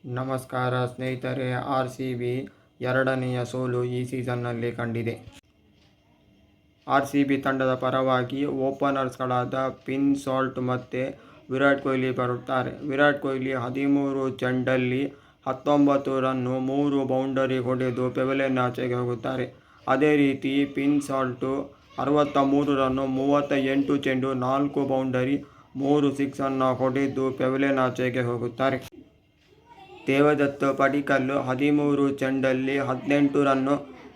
ನಮಸ್ಕಾರ ಸ್ನೇಹಿತರೆ, RCB ಎರಡನೆಯ ಸೋಲು ಈ ಸೀಸನ್ನಲ್ಲಿ ಕಂಡಿದೆ. RCB ತಂಡದ ಪರವಾಗಿ ಓಪನರ್ಸ್ಗಳಾದ ಫಿನ್ ಸಾಲ್ಟ್ ಮತ್ತು ವಿರಾಟ್ ಕೊಹ್ಲಿ ಬರುತ್ತಾರೆ. ವಿರಾಟ್ ಕೊಹ್ಲಿ 13 ಚೆಂಡಲ್ಲಿ 19 ರನ್, 3 ಬೌಂಡರಿ ಹೊಡೆದು ಪೆವಿಲಿಯನ್ ಆಚೆಗೆ ಹೋಗುತ್ತಾರೆ. ಅದೇ ರೀತಿ ಫಿನ್ ಸಾಲ್ಟ್ 63 ರನ್, 38 ಚೆಂಡು, 4 ಬೌಂಡರಿ, 3 ಸಿಕ್ಸನ್ನು ಹೊಡೆದು ಪೆವಿಲಿಯನ್ ಆಚೆಗೆ ಹೋಗುತ್ತಾರೆ. ದೇವದತ್ ಪಡಿಕ್ಕಲ್ 13 ಚೆಂಡಲ್ಲಿ 18 ರನ್,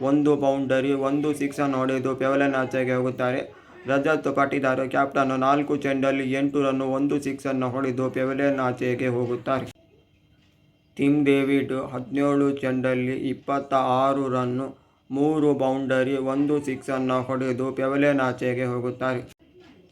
1 ಬೌಂಡರಿ, 1 ಸಿಕ್ಸನ್ನು ಹೊಡೆದು ಪೆವಿಲಿಯನ್ ಆಚೆಗೆ ಹೋಗುತ್ತಾರೆ. ರಜತ್ ಪಾಟಿದಾರ್ ಕ್ಯಾಪ್ಟನ್ 4 ಚೆಂಡಲ್ಲಿ 8 ರನ್, 1 ಸಿಕ್ಸನ್ನು ಹೊಡೆದು ಪೆವಿಲಿಯನ್ ಆಚೆಗೆ ಹೋಗುತ್ತಾರೆ. ಟಿಮ್ ಡೇವಿಡ್ 17 ಚೆಂಡಲ್ಲಿ 26 ರನ್, 3 ಬೌಂಡರಿ, 1 ಸಿಕ್ಸನ್ನು ಹೊಡೆದು ಪೆವಿಲಿಯನ್ ಆಚೆಗೆ ಹೋಗುತ್ತಾರೆ.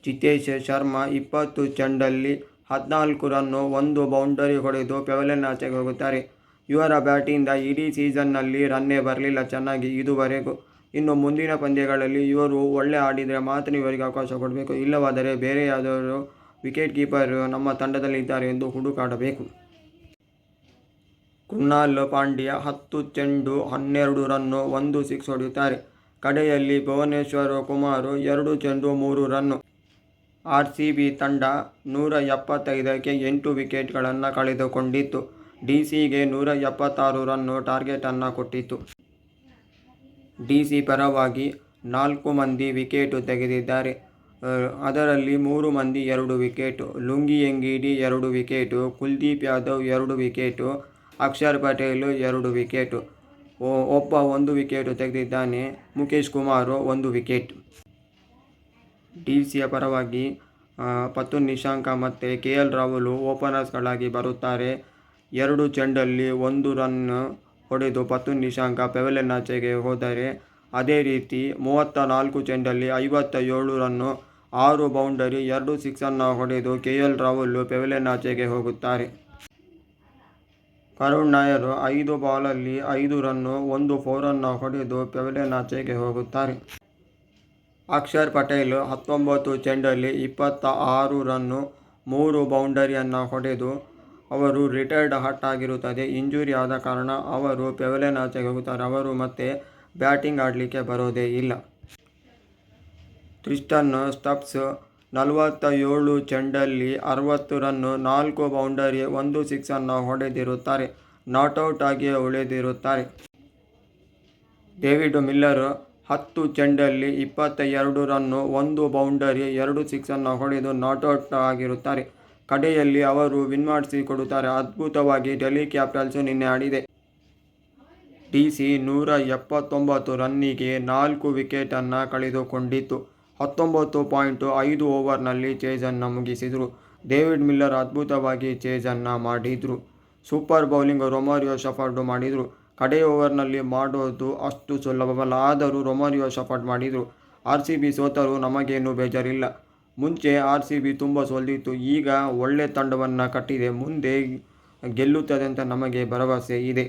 ಜಿತೇಶ್ ಶರ್ಮಾ 20 ಚೆಂಡಲ್ಲಿ 14 ರನ್, 1 ಬೌಂಡರಿ ಹೊಡೆದು ಪೆವಿಲಿಯನ್ ಆಚೆಗೆ ಹೋಗುತ್ತಾರೆ. ಇವರ ಬ್ಯಾಟಿಂದ ಇಡೀ ಸೀಸನ್ನಲ್ಲಿ ರನ್ನೇ ಬರಲಿಲ್ಲ ಚೆನ್ನಾಗಿ ಇದುವರೆಗೂ. ಇನ್ನು ಮುಂದಿನ ಪಂದ್ಯಗಳಲ್ಲಿ ಇವರು ಒಳ್ಳೆ ಆಡಿದರೆ ಮಾತ್ರ ಇವರಿಗೆ ಅವಕಾಶ ಕೊಡಬೇಕು. ಇಲ್ಲವಾದರೆ ಬೇರೆ ಯಾವುದಾದರೂ ವಿಕೆಟ್ ಕೀಪರ್ ನಮ್ಮ ತಂಡದಲ್ಲಿ ಇದ್ದಾರೆ ಎಂದು ಹುಡುಕಾಡಬೇಕು. ಕೃಣಾಲ್ ಪಾಂಡ್ಯ 10 ಚೆಂಡು 12 ರನ್, 1 ಸಿಕ್ಸ್ ಹೊಡೆಯುತ್ತಾರೆ. ಕಡೆಯಲ್ಲಿ ಭುವನೇಶ್ವರ್ ಕುಮಾರ್ 2 ಚೆಂಡು 3 ರನ್. RCB ತಂಡ 175ಕ್ಕೆ 8 ವಿಕೆಟ್ಗಳನ್ನು ಕಳೆದುಕೊಂಡಿತ್ತು. DCಗೆ 176 ರನ್ ಟಾರ್ಗೆಟನ್ನು ಕೊಟ್ಟಿತ್ತು. DC ಪರವಾಗಿ 4 ಮಂದಿ ವಿಕೆಟ್ ತೆಗೆದಿದ್ದಾರೆ. ಅದರಲ್ಲಿ 3 ಮಂದಿ 2 wicket. Lungi Ngidi 2 wicket, Kuldeep Yadav 2 wicket, Axar Patel 2 wicket, ಒಬ್ಬ 1 ವಿಕೆಟ್ ತೆಗೆದಿದ್ದಾನೆ. ಮುಕೇಶ್ ಕುಮಾರ್ 1 ವಿಕೆಟ್. DCಯ ಪರವಾಗಿ ಪತುನ್ ನಿಶಾಂಕ ಮತ್ತು KL ರಾಹುಲ್ ಓಪನರ್ಸ್ಗಳಾಗಿ ಬರುತ್ತಾರೆ. 2 ಚೆಂಡಲ್ಲಿ 1 ರನ್ ಹೊಡೆದು ಪತುನ್ ನಿಶಾಂಕ ಪೆವಿಲಿಯನ್ ಆಚೆಗೆ ಹೋದರೆ, ಅದೇ ರೀತಿ 34 ಚೆಂಡಲ್ಲಿ 57 ರನ್, 6 ಬೌಂಡರಿ, 2 ಸಿಕ್ಸನ್ನು ಹೊಡೆದು KL ರಾಹುಲ್ ಪೆವಿಲಿಯನ್ ಆಚೆಗೆ ಹೋಗುತ್ತಾರೆ. ಕರುಣ್ ನಾಯರ್ 5 ಬಾಲಲ್ಲಿ 5 ರನ್, 1 ಫೋರನ್ನು ಹೊಡೆದು ಪೆವಿಲಿಯನ್ ಆಚೆಗೆ ಹೋಗುತ್ತಾರೆ. ಅಕ್ಷರ್ ಪಟೇಲ್ 19 ಚೆಂಡಲ್ಲಿ 26 ರನ್, 3 ಬೌಂಡರಿಯನ್ನು ಹೊಡೆದು ಅವರು ರಿಟೈರ್ಡ್ ಹಟ್ ಆಗಿರುತ್ತದೆ. ಇಂಜುರಿ ಆದ ಕಾರಣ ಅವರು ಪೆವಿಲಿಯನ್ ಆಚೆಗೆ ಹೋಗುತ್ತಾರೆ. ಅವರು ಮತ್ತೆ ಬ್ಯಾಟಿಂಗ್ ಆಡಲಿಕ್ಕೆ ಬರೋದೇ ಇಲ್ಲ. ಟ್ರಿಸ್ಟನ್ ಸ್ಟಬ್ಸ್ 47 ಚೆಂಡಲ್ಲಿ 60 ರನ್, 4 ಬೌಂಡರಿ, 1 ಸಿಕ್ಸನ್ನು ಹೊಡೆದಿರುತ್ತಾರೆ. ನಾಟ್ಔಟ್ ಆಗಿ ಉಳಿದಿರುತ್ತಾರೆ. ಡೇವಿಡ್ ಮಿಲ್ಲರ್ 10 ಚೆಂಡಲ್ಲಿ 22 ರನ್, 1 ಬೌಂಡರಿ, 2 ಸಿಕ್ಸನ್ನು ಹೊಡೆದು ನಾಟ್ಔಟ್ ಆಗಿರುತ್ತಾರೆ. ಕಡೆಯಲ್ಲಿ ಅವರು ವಿನ್ ಮಾಡಿಸಿಕೊಡುತ್ತಾರೆ. ಅದ್ಭುತವಾಗಿ ಡೆಲ್ಲಿ ಕ್ಯಾಪಿಟಲ್ಸ್ ನಿನ್ನೆ ಆಡಿದೆ. DC 179 ರನ್ನಿಗೆ 4 ವಿಕೆಟನ್ನು ಕಳೆದುಕೊಂಡಿತ್ತು. 19.5 ಓವರ್ನಲ್ಲಿ ಚೇಸನ್ನು ಮುಗಿಸಿದರು. ಡೇವಿಡ್ ಮಿಲ್ಲರ್ ಅದ್ಭುತವಾಗಿ ಚೇಸನ್ನು ಮಾಡಿದರು. ಸೂಪರ್ ಬೌಲಿಂಗ್ ರೊಮಾರಿಯೋ ಶೆಫರ್ಡ್ ಮಾಡಿದರು. ಕಡೆ ಓವರ್ನಲ್ಲಿ ಮಾಡೋದು ಅಷ್ಟು ಸುಲಭವಲ್ಲ. ಆದರೂ ರೊಮಾರಿಯೋ ಶೆಫರ್ಡ್ ಮಾಡಿದರು. RCB ಸೋತರೂ ನಮಗೇನು ಬೇಜಾರಿಲ್ಲ. ಮುಂಚೆ RCB ತುಂಬ ಸೋಲ್ದಿತ್ತು. ಈಗ ಒಳ್ಳೆ ತಂಡವನ್ನು ಕಟ್ಟಿದೆ. ಮುಂದೆ ಗೆಲ್ಲುತ್ತದೆ ಅಂತ ನಮಗೆ ಭರವಸೆ ಇದೆ.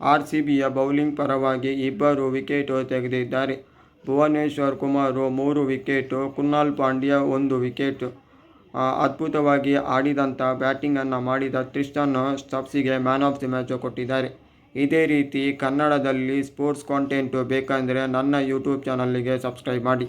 RCBಯ ಬೌಲಿಂಗ್ ಪರವಾಗಿ 2 ವಿಕೆಟ್ ತೆಗೆದಿದ್ದಾರೆ. Bhuvneshwar Kumar 3 wicket, Krunal Pandya 1 wicket. ಅದ್ಭುತವಾಗಿ ಆಡಿದಂಥ ಬ್ಯಾಟಿಂಗನ್ನು ಮಾಡಿದ ಟ್ರಿಸ್ಟನ್ ಸ್ಟಬ್ಸ್ಗೆ ಮ್ಯಾನ್ ಆಫ್ ದಿ ಮ್ಯಾಚ್ ಕೊಟ್ಟಿದ್ದಾರೆ. ಇದೇ ರೀತಿ ಕನ್ನಡದಲ್ಲಿ ಸ್ಪೋರ್ಟ್ಸ್ ಕಾಂಟೆಂಟ್ ಬೇಕಂದರೆ ನನ್ನ ಯೂಟ್ಯೂಬ್ ಚಾನಲ್ಗೆ ಸಬ್ಸ್ಕ್ರೈಬ್ ಮಾಡಿ.